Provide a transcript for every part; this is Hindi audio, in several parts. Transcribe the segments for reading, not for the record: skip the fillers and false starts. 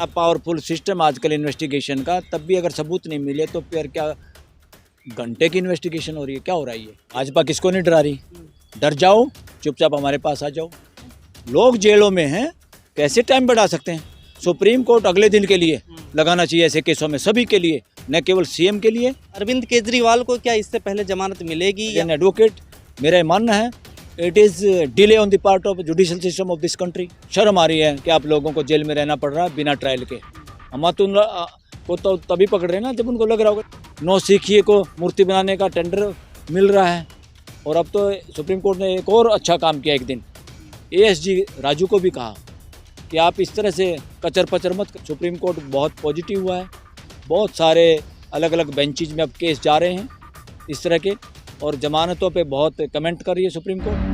पावरफुल सिस्टम आजकल इन्वेस्टिगेशन का, तब भी अगर सबूत नहीं मिले तो फिर क्या घंटे की इन्वेस्टिगेशन हो रही है? क्या हो रहा है ये? भाजपा किसको नहीं डरा रही? डर जाओ, चुपचाप हमारे पास आ जाओ। लोग जेलों में हैं, कैसे टाइम बढ़ा सकते हैं? सुप्रीम कोर्ट अगले दिन के लिए लगाना चाहिए ऐसे केसों में, सभी के लिए, न केवल सीएम के लिए। अरविंद केजरीवाल को क्या इससे पहले जमानत मिलेगी या एन एडवोकेट, मेरा ये मानना है it is delay on the part of judicial system of this country. शर्म आ रही है कि आप लोगों को जेल में रहना पड़ रहा है बिना ट्रायल के। हम तो को तो तभी पकड़ रहे हैं ना जब उनको लग रहा होगा। नौ सीखिए को मूर्ति बनाने का टेंडर मिल रहा है, और अब तो सुप्रीम कोर्ट ने एक और अच्छा काम किया। एक दिन एएसजी राजू को भी कहा कि आप इस तरह से कचर पचर मत। सुप्रीम कोर्ट बहुत पॉजिटिव हुआ है, बहुत सारे अलग अलग बेंचेज में अब केस जा रहे हैं इस तरह के, और जमानतों पे बहुत कमेंट कर रही है सुप्रीम कोर्ट।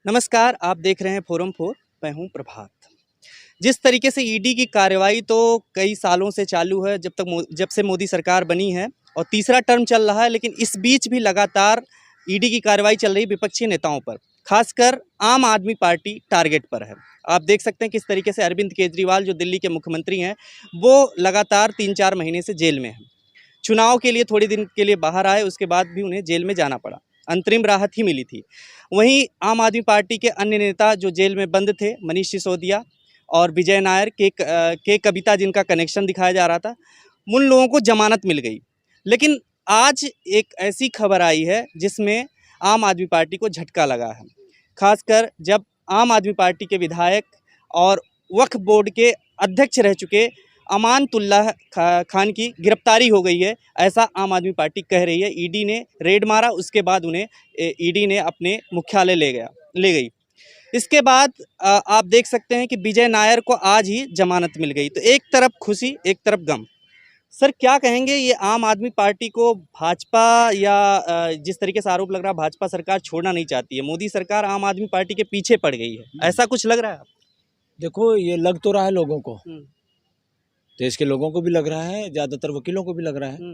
नमस्कार, आप देख रहे हैं फोरम 4। मैं हूं प्रभात। जिस तरीके से ईडी की कार्रवाई तो कई सालों से चालू है, जब से मोदी सरकार बनी है और तीसरा टर्म चल रहा है, लेकिन इस बीच भी लगातार ईडी की कार्रवाई चल रही विपक्षी नेताओं पर, खासकर आम आदमी पार्टी टारगेट पर है। आप देख सकते हैं किस तरीके से अरविंद केजरीवाल जो दिल्ली के मुख्यमंत्री हैं, वो लगातार 3-4 महीने से जेल में हैं। चुनाव के लिए थोड़ी दिन के लिए बाहर आए, उसके बाद भी उन्हें जेल में जाना पड़ा, अंतरिम राहत ही मिली थी। वहीं आम आदमी पार्टी के अन्य नेता जो जेल में बंद थे, मनीष सिसोदिया और विजय नायर के कविता, जिनका कनेक्शन दिखाया जा रहा था, उन लोगों को जमानत मिल गई। लेकिन आज एक ऐसी खबर आई है जिसमें आम आदमी पार्टी को झटका लगा है, खासकर जब आम आदमी पार्टी के विधायक और वक्फ बोर्ड के अध्यक्ष रह चुके अमानतुल्लाह खान की गिरफ्तारी हो गई है, ऐसा आम आदमी पार्टी कह रही है। ईडी ने रेड मारा, उसके बाद उन्हें ईडी ने अपने मुख्यालय ले गई। इसके बाद आप देख सकते हैं कि विजय नायर को आज ही जमानत मिल गई। तो एक तरफ खुशी, एक तरफ गम। सर, क्या कहेंगे, ये आम आदमी पार्टी को भाजपा या जिस तरीके से आरोप लग रहा है भाजपा सरकार छोड़ना नहीं चाहती है, मोदी सरकार आम आदमी पार्टी के पीछे पड़ गई है, ऐसा कुछ लग रहा है? देखो, ये लग तो रहा है लोगों को, देश के लोगों को भी लग रहा है, ज़्यादातर वकीलों को भी लग रहा है,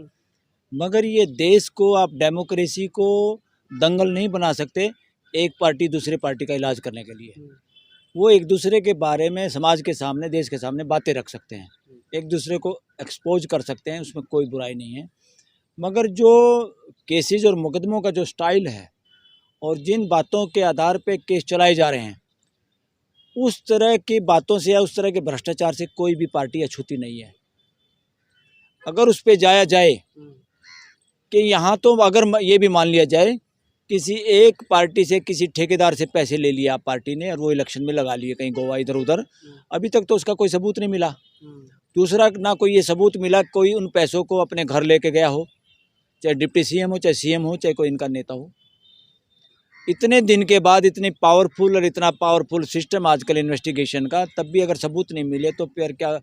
मगर ये देश को, आप डेमोक्रेसी को दंगल नहीं बना सकते एक पार्टी दूसरे पार्टी का इलाज करने के लिए। वो एक दूसरे के बारे में समाज के सामने, देश के सामने बातें रख सकते हैं, एक दूसरे को एक्सपोज कर सकते हैं, उसमें कोई बुराई नहीं है। मगर जो केसेस और मुकदमों का जो स्टाइल है और जिन बातों के आधार पे केस चलाए जा रहे हैं, उस तरह की बातों से या उस तरह के भ्रष्टाचार से कोई भी पार्टी अछूती नहीं है। अगर उस पे जाया जाए कि यहाँ तो अगर ये भी मान लिया जाए किसी एक पार्टी से, किसी ठेकेदार से पैसे ले लिया पार्टी ने और वो इलेक्शन में लगा लिए कहीं गोवा इधर उधर, अभी तक तो उसका कोई सबूत नहीं मिला। दूसरा, ना कोई ये सबूत मिला कोई उन पैसों को अपने घर लेके गया हो, चाहे डिप्टी सीएम हो, चाहे सीएम हो, चाहे कोई इनका नेता हो। इतने दिन के बाद इतनी पावरफुल और इतना पावरफुल सिस्टम आजकल इन्वेस्टिगेशन का, तब भी अगर सबूत नहीं मिले तो फिर क्या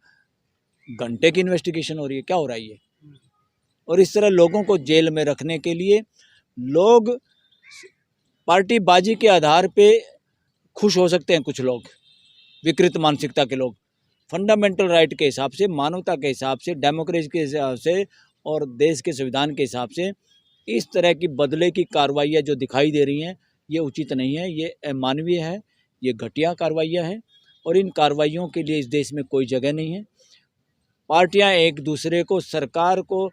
घंटे की इन्वेस्टिगेशन हो रही है? क्या हो रहा है ये? और इस तरह लोगों को जेल में रखने के लिए लोग पार्टी बाजी के आधार पे खुश हो सकते हैं। कुछ लोग, विकृत मानसिकता के लोग, फंडामेंटल राइट के हिसाब से, मानवता के हिसाब से, डेमोक्रेसी के हिसाब से और देश के संविधान के हिसाब से इस तरह की बदले की कार्रवाइयाँ जो दिखाई दे रही हैं, ये उचित नहीं है, ये अमानवीय है, ये घटिया कार्रवाइयाँ हैं, और इन कार्रवाइयों के लिए इस देश में कोई जगह नहीं है। पार्टियां एक दूसरे को, सरकार को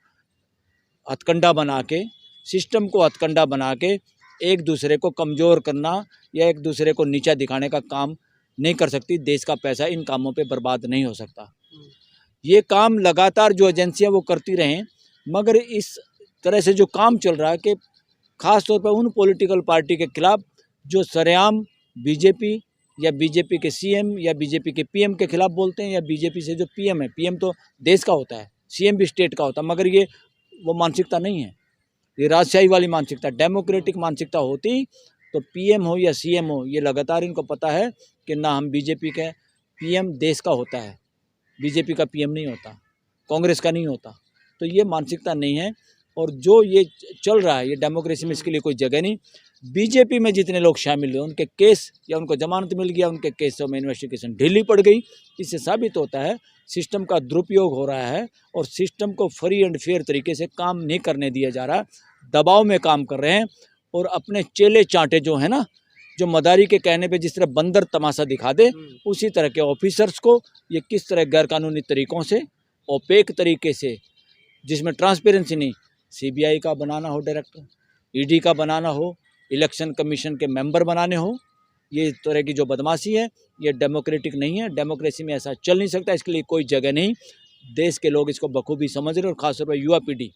हथकंडा बना के, सिस्टम को हथकंडा बना के एक दूसरे को कमज़ोर करना या एक दूसरे को नीचा दिखाने का काम नहीं कर सकती। देश का पैसा इन कामों पे बर्बाद नहीं हो सकता। ये काम लगातार जो एजेंसियां वो करती रहें, मगर इस तरह से जो काम चल रहा है कि ख़ास तौर पर उन पॉलिटिकल पार्टी के खिलाफ जो सरेआम बीजेपी या बीजेपी के सीएम या बीजेपी के पीएम के खिलाफ बोलते हैं, या बीजेपी से जो पीएम है, पीएम तो देश का होता है, सीएम भी स्टेट का होता है, मगर ये वो मानसिकता नहीं है, ये राजशाही वाली मानसिकता। डेमोक्रेटिक मानसिकता होती तो पीएम हो या सीएम हो, ये लगातार इनको पता है कि ना हम बीजेपी के पीएम देश का होता है, बीजेपी का पीएम नहीं होता, कांग्रेस का नहीं होता। तो ये मानसिकता नहीं है, और जो ये चल रहा है ये डेमोक्रेसी में, इसके लिए कोई जगह नहीं। बीजेपी में जितने लोग शामिल हुए, उनके केस या उनको जमानत मिल गया, उनके केसों में इन्वेस्टिगेशन ढीली पड़ गई, इससे साबित होता है सिस्टम का दुरुपयोग हो रहा है और सिस्टम को फ्री एंड फेयर तरीके से काम नहीं करने दिया जा रहा, दबाव में काम कर रहे हैं। और अपने चेले चांटे जो है ना, जो मदारी के कहने पे जिस तरह बंदर तमाशा दिखा दे, उसी तरह के ऑफिसर्स को ये किस तरह गैरकानूनी तरीक़ों से, ओपेक तरीके से, जिसमें ट्रांसपेरेंसी नहीं, सीबीआई का बनाना हो डायरेक्टर, ईडी का बनाना हो, इलेक्शन कमीशन के मेंबर बनाने हो, ये तरह की जो बदमाशी है ये डेमोक्रेटिक नहीं है। डेमोक्रेसी में ऐसा चल नहीं सकता, इसके लिए कोई जगह नहीं। देश के लोग इसको बखूबी समझ रहे हैं, और ख़ासतौर पर युवा पीढ़ी।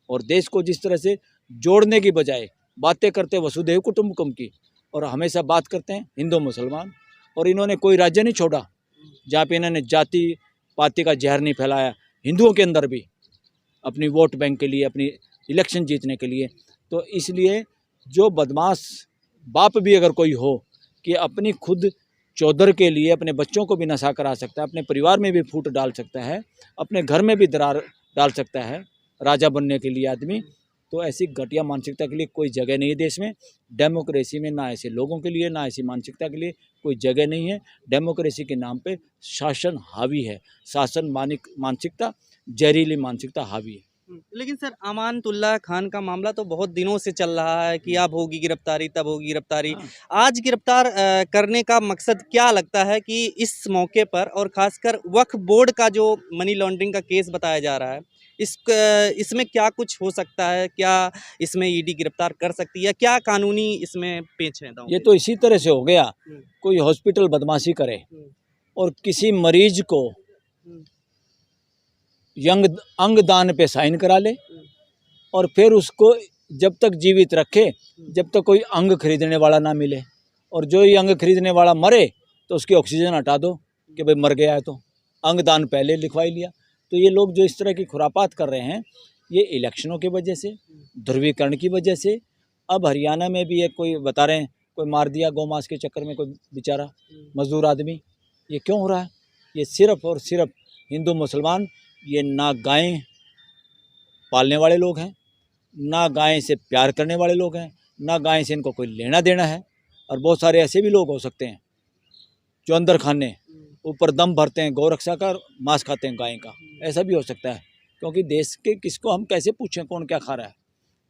और देश को जिस तरह से जोड़ने की बजाय बातें करते वसुधैव कुटुंबकम की, और हमेशा बात करते हैं हिंदू मुसलमान, और इन्होंने कोई राज्य नहीं छोड़ा जहाँ पे इन्होंने जाति पाति का जहर नहीं फैलाया, हिंदुओं के अंदर भी, अपनी वोट बैंक के लिए, अपनी इलेक्शन जीतने के लिए। तो इसलिए जो बदमाश बाप भी अगर कोई हो कि अपनी खुद चौधर के लिए अपने बच्चों को भी नशा करा सकता है, अपने परिवार में भी फूट डाल सकता है, अपने घर में भी दरार डाल सकता है राजा बनने के लिए आदमी, तो ऐसी घटिया मानसिकता के लिए कोई जगह नहीं है देश में। डेमोक्रेसी में ना ऐसे लोगों के लिए, ना ऐसी मानसिकता के लिए कोई जगह नहीं है। डेमोक्रेसी के नाम पे शासन हावी है, शासन मानसिकता, जहरीली मानसिकता हावी है। लेकिन सर, अमानतुल्लाह खान का मामला तो बहुत दिनों से चल रहा है कि अब होगी गिरफ्तारी, तब होगी गिरफ्तारी। आज गिरफ्तार करने का मकसद क्या लगता है कि इस मौके पर, और खासकर वक्फ बोर्ड का जो मनी लॉन्ड्रिंग का केस बताया जा रहा है, इसमें क्या कुछ हो सकता है? क्या इसमें ईडी गिरफ्तार कर सकती है? क्या कानूनी इसमें पेच है? ये तो इसी तरह से हो गया, कोई हॉस्पिटल बदमाशी करे और किसी मरीज को अंग दान पे साइन करा ले, और फिर उसको जब तक जीवित रखे, जब तक कोई अंग खरीदने वाला ना मिले, और जो ही अंग खरीदने वाला मरे तो उसकी ऑक्सीजन हटा दो कि भाई मर गया है, तो अंग दान पहले लिखवाई लिया। तो ये लोग जो इस तरह की खुरापात कर रहे हैं, ये इलेक्शनों की वजह से, ध्रुवीकरण की वजह से। अब हरियाणा में भी एक कोई बता रहे हैं, कोई मार दिया गौमांस के चक्कर में, कोई बेचारा मजदूर आदमी। ये क्यों हो रहा है? ये सिर्फ और सिर्फ हिंदू मुसलमान, ये ना गायें पालने वाले लोग हैं, ना गाय से प्यार करने वाले लोग हैं, ना गाय से इनको कोई लेना देना है। और बहुत सारे ऐसे भी लोग हो सकते हैं जो अंदर खाने ऊपर दम भरते हैं गौरक्षा का, मांस खाते हैं गाय का, ऐसा भी हो सकता है। क्योंकि देश के किसको हम कैसे पूछें कौन क्या खा रहा है?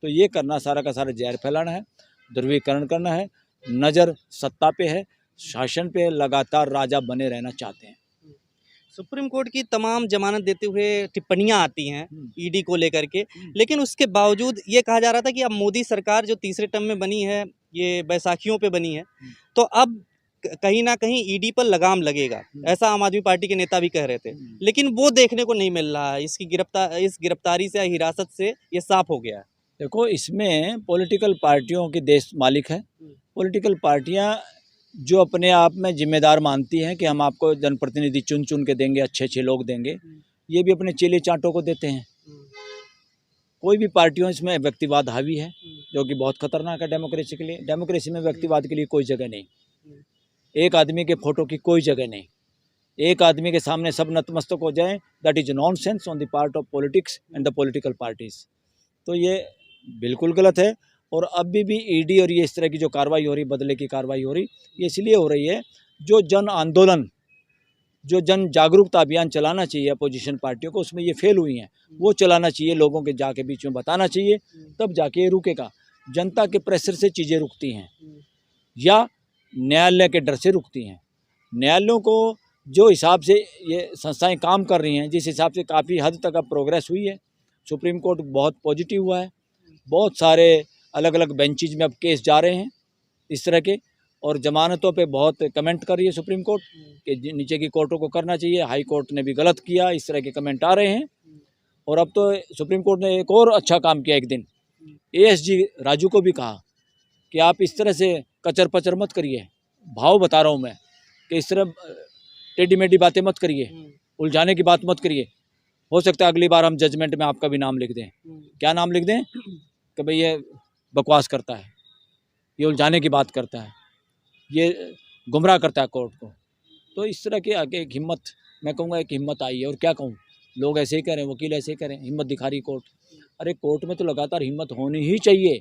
तो ये करना सारा का सारा जहर फैलाना है, ध्रुवीकरण करना है। नज़र सत्ता पे है, शासन पे, लगातार राजा बने रहना चाहते हैं। सुप्रीम कोर्ट की तमाम जमानत देते हुए टिप्पणियां आती हैं ईडी को लेकर के, लेकिन उसके बावजूद ये कहा जा रहा था कि अब मोदी सरकार जो तीसरे टर्म में बनी है, ये बैसाखियों पे बनी है, तो अब कहीं ना कहीं ईडी पर लगाम लगेगा, ऐसा आम आदमी पार्टी के नेता भी कह रहे थे। लेकिन वो देखने को नहीं मिल रहा है। इस गिरफ्तारी से, हिरासत से ये साफ हो गया है। देखो, इसमें पॉलिटिकल पार्टियों की देश मालिक है। पॉलिटिकल पार्टियां जो अपने आप में जिम्मेदार मानती हैं कि हम आपको जनप्रतिनिधि चुन चुन के देंगे, अच्छे अच्छे लोग देंगे, ये भी अपने चेले चाटों को देते हैं। कोई भी पार्टियों इसमें व्यक्तिवाद हावी है, जो कि बहुत खतरनाक है डेमोक्रेसी के लिए। डेमोक्रेसी में व्यक्तिवाद के लिए कोई जगह नहीं, एक आदमी के फोटो की कोई जगह नहीं, एक आदमी के सामने सब नतमस्तक हो जाए, that is nonsense on the part of politics and the political parties. तो ये बिल्कुल गलत है। और अभी भी ईडी और ये इस तरह की जो कार्रवाई हो रही, बदले की कार्रवाई हो रही, ये इसलिए हो रही है जो जन आंदोलन, जो जन जागरूकता अभियान चलाना चाहिए अपोजिशन पार्टियों को, उसमें ये फेल हुई हैं। वो चलाना चाहिए, लोगों के जाके बीच में बताना चाहिए, तब जाके ये रुकेगा। जनता के प्रेशर से चीज़ें रुकती हैं या न्यायालय के डर से रुकती हैं। न्यायालयों को जो हिसाब से ये संस्थाएं काम कर रही हैं, जिस हिसाब से काफ़ी हद तक अब प्रोग्रेस हुई है, सुप्रीम कोर्ट बहुत पॉजिटिव हुआ है, बहुत सारे अलग अलग बेंचेज में अब केस जा रहे हैं इस तरह के, और जमानतों पे बहुत कमेंट कर रही है सुप्रीम कोर्ट कि नीचे की कोर्टों को करना चाहिए, हाई कोर्ट ने भी गलत किया, इस तरह के कमेंट आ रहे हैं। और अब तो सुप्रीम कोर्ट ने एक और अच्छा काम किया, एक दिन एएसजी राजू को भी कहा कि आप इस तरह से कचर पचर मत करिए, भाव बता रहा हूँ मैं, कि इस तरह टेढ़ी मेढ़ी बातें मत करिए, उलझाने की बात मत करिए। हो सकता है अगली बार हम जजमेंट में आपका भी नाम लिख दें। क्या नाम लिख दें? कि भाई ये बकवास करता है, ये उलझाने की बात करता है, ये गुमराह करता है कोर्ट को। तो इस तरह के आगे एक हिम्मत, मैं कहूँगा एक हिम्मत आई है। और क्या कहूँ, लोग ऐसे ही कह रहे हैं, वकील ऐसे ही कह रहे हैं, हिम्मत दिखा रही कोर्ट। अरे कोर्ट में तो लगातार हिम्मत होनी ही चाहिए।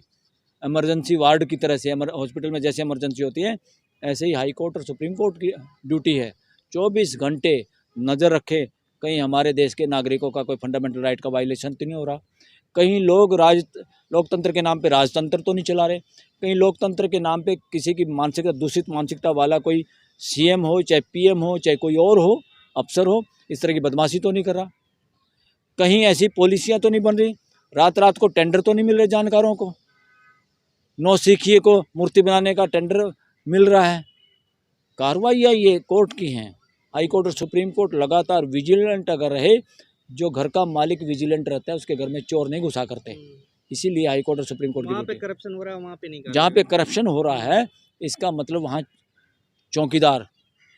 इमरजेंसी वार्ड की तरह से हॉस्पिटल में जैसे इमरजेंसी होती है, ऐसे ही हाई कोर्ट और सुप्रीम कोर्ट की ड्यूटी है 24 घंटे नज़र रखे कहीं हमारे देश के नागरिकों का कोई फंडामेंटल राइट का वायलेशन तो नहीं हो रहा। कहीं लोकतंत्र के नाम पे राजतंत्र तो नहीं चला रहे, कहीं लोकतंत्र के नाम पे किसी की मानसिकता, दूषित मानसिकता वाला कोई सीएम हो, चाहे पीएम हो, चाहे कोई और हो, अफसर हो, इस तरह की बदमाशी तो नहीं कर रहा। कहीं ऐसी पॉलिसियां तो नहीं बन रही, रात रात को टेंडर तो नहीं मिल रहे जानकारों को, नौसिखिए को मूर्ति बनाने का टेंडर मिल रहा है। कार्रवाइयाँ ये कोर्ट की हैं, हाई कोर्ट और सुप्रीम कोर्ट लगातार विजिलेंट अगर रहे, जो घर का मालिक विजिलेंट रहता है उसके घर में चोर नहीं घुसा करते, इसीलिए हाई कोर्ट और सुप्रीम कोर्ट वहाँ की पे ड्यूटी। करप्शन हो रहा है, वहाँ पे नहीं कर जहाँ रहे पे करप्शन हो रहा है, इसका मतलब वहाँ चौकीदार,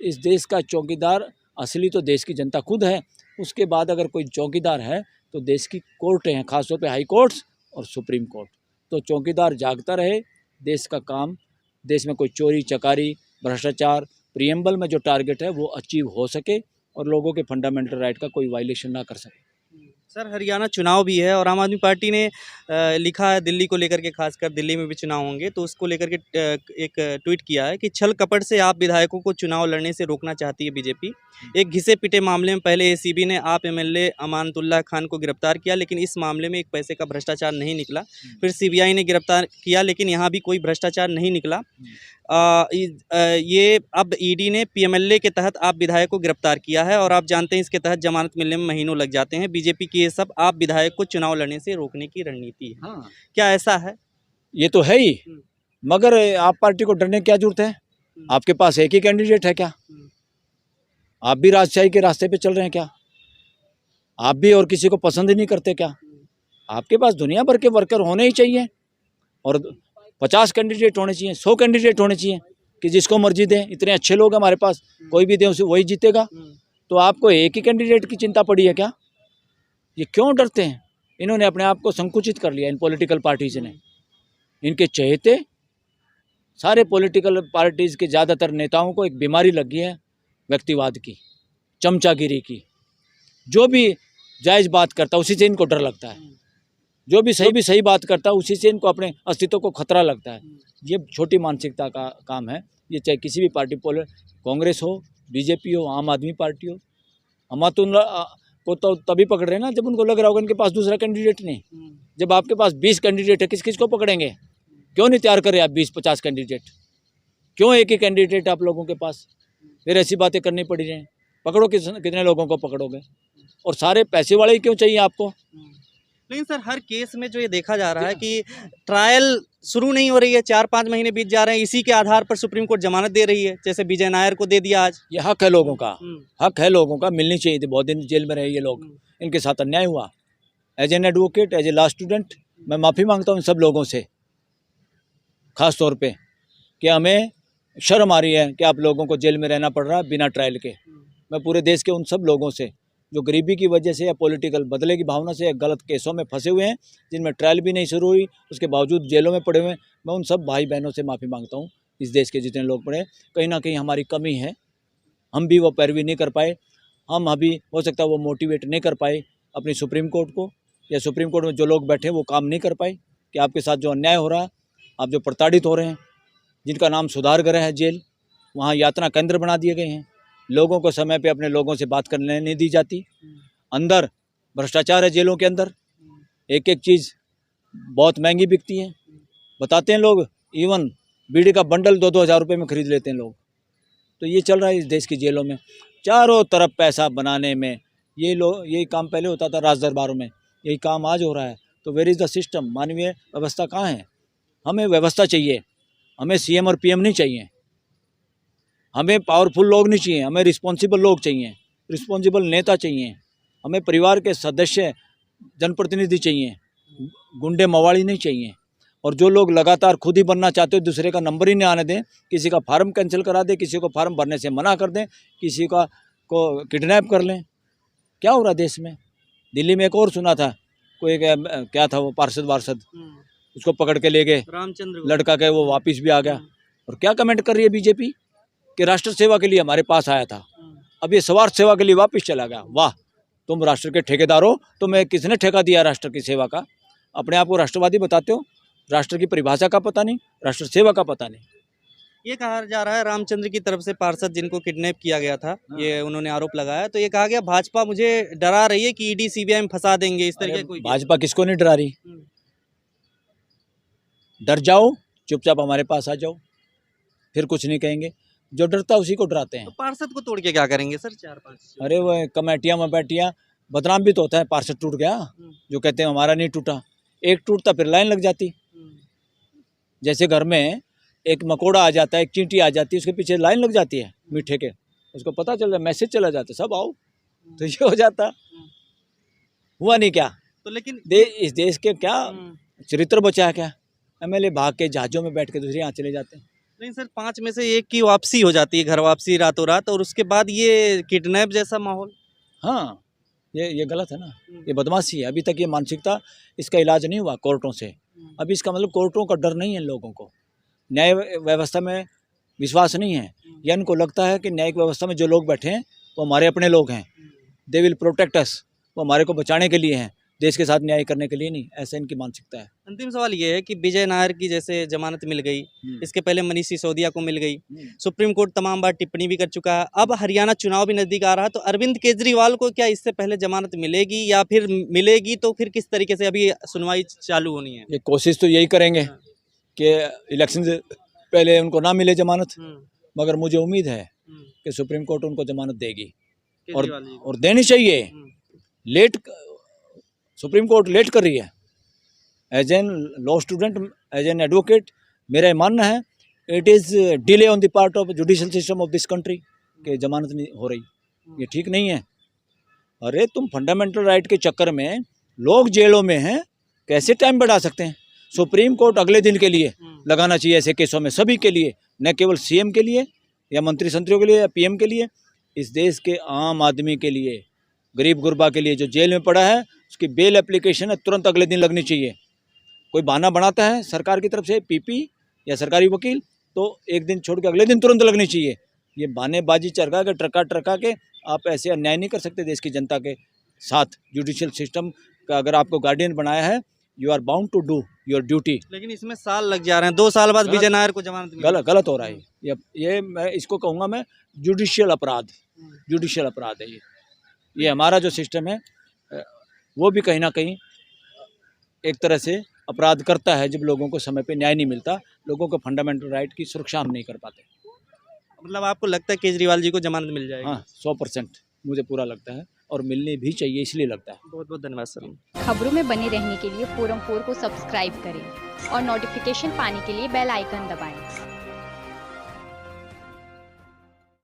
इस देश का चौकीदार असली तो देश की जनता खुद है। उसके बाद अगर कोई चौकीदार है तो देश की कोर्टें हैं, खासतौर पे हाई कोर्ट्स और सुप्रीम कोर्ट। तो चौकीदार जागता रहे, देश का काम, देश में कोई चोरी चकारी भ्रष्टाचार, प्रियम्बल में जो टारगेट है वो अचीव हो सके और लोगों के फंडामेंटल राइट का कोई वायलेशन ना कर सके। सर, हरियाणा चुनाव भी है और आम आदमी पार्टी ने लिखा है दिल्ली को लेकर के, खासकर दिल्ली में भी चुनाव होंगे तो उसको लेकर के एक ट्वीट किया है कि छल कपट से आप विधायकों को चुनाव लड़ने से रोकना चाहती है बीजेपी। एक घिसे पिटे मामले में पहले एसीबी ने आप एमएलए अमानतुल्लाह खान को गिरफ्तार किया, लेकिन इस मामले में एक पैसे का भ्रष्टाचार नहीं निकला। फिर सीबीआई ने गिरफ्तार किया, लेकिन यहाँ भी कोई भ्रष्टाचार नहीं निकला। ये अब ईडी ने पीएमएलए के तहत आप विधायक को गिरफ्तार किया है और आप जानते हैं इसके तहत जमानत मिलने में महीनों लग जाते हैं। बीजेपी की ये सब आप विधायक को चुनाव लड़ने से रोकने की रणनीति है। हाँ, क्या ऐसा है? ये तो है ही, मगर आप पार्टी को डरने की क्या जरूरत है? आपके पास एक ही कैंडिडेट है क्या? आप भी राजशाही के रास्ते पे चल रहे हैं क्या? आप भी और किसी को पसंद ही नहीं करते क्या? आपके पास दुनिया भर के वर्कर होने ही चाहिए और 50 कैंडिडेट होने चाहिए, 100 कैंडिडेट होने चाहिए कि जिसको मर्जी दें। इतने अच्छे लोग हैं हमारे पास, कोई भी दें उसे वही जीतेगा। तो आपको एक ही कैंडिडेट की चिंता पड़ी है क्या? ये क्यों डरते हैं? इन्होंने अपने आप को संकुचित कर लिया, इन पॉलिटिकल पार्टीज ने। इनके चहेते सारे पॉलिटिकल पार्टीज के ज़्यादातर नेताओं को एक बीमारी लगी है व्यक्तिवाद की, चमचागिरी की। जो भी जायज़ बात करता है उसी से इनको डर लगता है, जो भी सही बात करता है उसी से इनको अपने अस्तित्व को खतरा लगता है। ये छोटी मानसिकता का काम है। ये चाहे किसी भी पार्टी, कांग्रेस हो, बीजेपी हो, आम आदमी पार्टी हो। अमातुल्लाह को तो तभी पकड़ रहे हैं ना जब उनको लग रहा होगा इनके पास दूसरा कैंडिडेट नहीं। जब आपके पास 20 कैंडिडेट है, किस किस को पकड़ेंगे? क्यों नहीं तैयार करें आप 20-50 कैंडिडेट? क्यों एक ही कैंडिडेट आप लोगों के पास? फिर ऐसी बातें करनी पड़ रही हैं। पकड़ो, कितने लोगों को पकड़ोगे? और सारे पैसे वाले ही क्यों चाहिए आपको? लेकिन सर, हर केस में जो ये देखा जा रहा है कि ट्रायल शुरू नहीं हो रही है, 4-5 महीने बीत जा रहे हैं, इसी के आधार पर सुप्रीम कोर्ट जमानत दे रही है। जैसे विजय नायर को दे दिया आज। ये हक है लोगों का, हक है लोगों का, मिलनी चाहिए थी। बहुत दिन जेल में रहे ये लोग, इनके साथ अन्याय हुआ। As an advocate, as a law student, मैं माफ़ी मांगता हूँ इन सब लोगों से, ख़ास तौर पे कि हमें शर्म आ रही है कि आप लोगों को जेल में रहना पड़ रहा है बिना ट्रायल के। मैं पूरे देश के उन सब लोगों से जो गरीबी की वजह से या पॉलिटिकल बदले की भावना से या गलत केसों में फंसे हुए हैं, जिनमें ट्रायल भी नहीं शुरू हुई, उसके बावजूद जेलों में पड़े हुए हैं, मैं उन सब भाई बहनों से माफ़ी मांगता हूँ। इस देश के जितने लोग पड़े, कहीं ना कहीं हमारी कमी है, हम भी वो पैरवी नहीं कर पाए। हम अभी हो सकता है वो मोटिवेट नहीं कर पाए अपनी सुप्रीम कोर्ट को, या सुप्रीम कोर्ट में जो लोग बैठे वो काम नहीं कर पाए कि आपके साथ जो अन्याय हो रहा है, आप जो प्रताड़ित हो रहे हैं, जिनका नाम सुधार गृह है जेल, वहाँ यातना केंद्र बना दिए गए हैं। लोगों को समय पे अपने लोगों से बात करने नहीं दी जाती। अंदर भ्रष्टाचार है जेलों के अंदर, एक एक चीज़ बहुत महंगी बिकती है। बताते हैं लोग, इवन बीड़ी का बंडल 2-2 हज़ार रुपये में खरीद लेते हैं लोग। तो ये चल रहा है इस देश की जेलों में, चारों तरफ पैसा बनाने में। यही काम पहले होता था राज दरबारों में, यही काम आज हो रहा है। तो वेयर इज़ द सिस्टम? मानवीय व्यवस्था कहाँ है? हमें व्यवस्था चाहिए, हमें सीएम और पीएम नहीं चाहिए, हमें पावरफुल लोग नहीं चाहिए, हमें रिस्पॉन्सिबल लोग चाहिए, रिस्पॉन्सिबल नेता चाहिए, हमें परिवार के सदस्य जनप्रतिनिधि चाहिए, गुंडे मवाली नहीं चाहिए। और जो लोग लगातार खुद ही बनना चाहते हो, दूसरे का नंबर ही नहीं आने दें, किसी का फार्म कैंसिल करा दें, किसी को फार्म भरने से मना कर दें, किसी को किडनैप कर लें। क्या हो रहा देश में? दिल्ली में एक और सुना था, कोई क्या था वो पार्षद उसको पकड़ के ले गए रामचंद्र लड़का के, वो वापस भी आ गया। और क्या कमेंट कर रही है बीजेपी कि राष्ट्र सेवा के लिए हमारे पास आया था, अब ये स्वार्थ सेवा के लिए वापस चला गया। वाह, तुम राष्ट्र के ठेकेदार हो, तुम्हें किसने ठेका दिया राष्ट्र की सेवा का? अपने आप को राष्ट्रवादी बताते हो, राष्ट्र की परिभाषा का पता नहीं, राष्ट्र सेवा का पता नहीं। ये कहा जा रहा है रामचंद्र की तरफ से पार्षद जिनको किडनैप किया गया था, ये उन्होंने आरोप लगाया, तो ये कहा गया भाजपा मुझे डरा रही है कि ईडी सीबीआई में फंसा देंगे, इस तरीके कोई भाजपा किसको नहीं डरा रही? डर जाओ, चुपचाप हमारे पास आ जाओ, फिर कुछ नहीं कहेंगे। जो डरता उसी को डराते हैं। तो पार्षद को तोड़ के क्या करेंगे सर? 4-5 अरे वो कमेटियाँ मपेटियाँ, बदनाम भी तो होता है। पार्षद टूट गया, जो कहते हैं हमारा नहीं टूटा, एक टूटता फिर लाइन लग जाती। जैसे घर में एक मकोड़ा आ जाता है, एक चींटी आ जाती है, उसके पीछे लाइन लग जाती है मीठे के, उसको पता चल जाता, मैसेज चला जाता, सब आओ, तो ये हो जाता। हुआ नहीं क्या? तो लेकिन इस देश के क्या चरित्र बचा है क्या? एमएलए भाग के जहाजों में बैठ के दूसरे यहाँ चले जाते हैं। नहीं सर, 5 में से एक की वापसी हो जाती है, घर वापसी रातों रात, और उसके बाद ये किडनैप जैसा माहौल। हाँ, ये गलत है ना, ये बदमाशी है। अभी तक ये मानसिकता, इसका इलाज नहीं हुआ कोर्टों से। अभी इसका मतलब कोर्टों का डर नहीं है लोगों को, न्याय व्यवस्था में विश्वास नहीं है, या इनको लगता है कि न्यायिक व्यवस्था में जो लोग बैठे हैं वो हमारे अपने लोग हैं, दे विल प्रोटेक्ट अस, वो हमारे को बचाने के लिए हैं, देश के साथ न्याय करने के लिए नहीं। ऐसा इनकी मानसिकता है। अंतिम सवाल ये है कि विजय नायर की जैसे जमानत मिल गई, इसके पहले मनीष सिसोदिया को मिल गई, सुप्रीम कोर्ट तमाम बार टिप्पणी भी कर चुका है, अब हरियाणा चुनाव भी नजदीक आ रहा है, तो अरविंद केजरीवाल को क्या इससे पहले जमानत मिलेगी, या फिर मिलेगी तो फिर किस तरीके से अभी सुनवाई चालू होनी है? ये कोशिश तो यही करेंगे कि इलेक्शन से पहले उनको ना मिले जमानत, मगर मुझे उम्मीद है कि सुप्रीम कोर्ट उनको जमानत देगी, और देनी चाहिए। लेट सुप्रीम कोर्ट लेट कर रही है। As an law student, as an advocate, मेरा मानना है it is delay on the part of judicial system of this country कि जमानत नहीं हो रही, ये ठीक नहीं है। अरे तुम फंडामेंटल राइट के चक्कर में लोग जेलों में हैं, कैसे टाइम बढ़ा सकते हैं? सुप्रीम कोर्ट अगले दिन के लिए लगाना चाहिए ऐसे केसों में, सभी के लिए, न केवल सीएम के लिए या मंत्री संतरियों के लिए या पीएम के लिए, इस देश के आम आदमी के लिए, गरीब गुरबा के लिए जो जेल में पड़ा है, उसकी बेल एप्लीकेशन है तुरंत अगले दिन लगनी चाहिए। कोई बहाना बनाता है सरकार की तरफ से पीपी या सरकारी वकील, तो एक दिन छोड़ के अगले दिन तुरंत लगनी चाहिए। ये बहानेबाजी चरका के ट्रका के आप ऐसे अन्याय नहीं कर सकते देश की जनता के साथ। जुडिशियल सिस्टम का अगर आपको गार्डियन बनाया है, you are bound to do your duty. लेकिन इसमें साल लग जा रहे हैं, 2 साल बाद विजय नायर को जमानत मिली। गलत हो रहा है ये मैं इसको कहूँगा, मैं जुडिशियल अपराध है ये हमारा जो सिस्टम है वो भी कहीं ना कहीं एक तरह से अपराध करता है जब लोगों को समय पे न्याय नहीं मिलता, लोगों को फंडामेंटल राइट की सुरक्षा हम नहीं कर पाते। मतलब आपको लगता है केजरीवाल जी को जमानत मिल जाएगी? हाँ, 100% मुझे पूरा लगता है, और मिलनी भी चाहिए, इसलिए लगता है। बहुत बहुत धन्यवाद सर। खबरों में बने रहने के लिए फोरम 4 को सब्सक्राइब करें और नोटिफिकेशन पाने के लिए बेल आइकन दबाएं।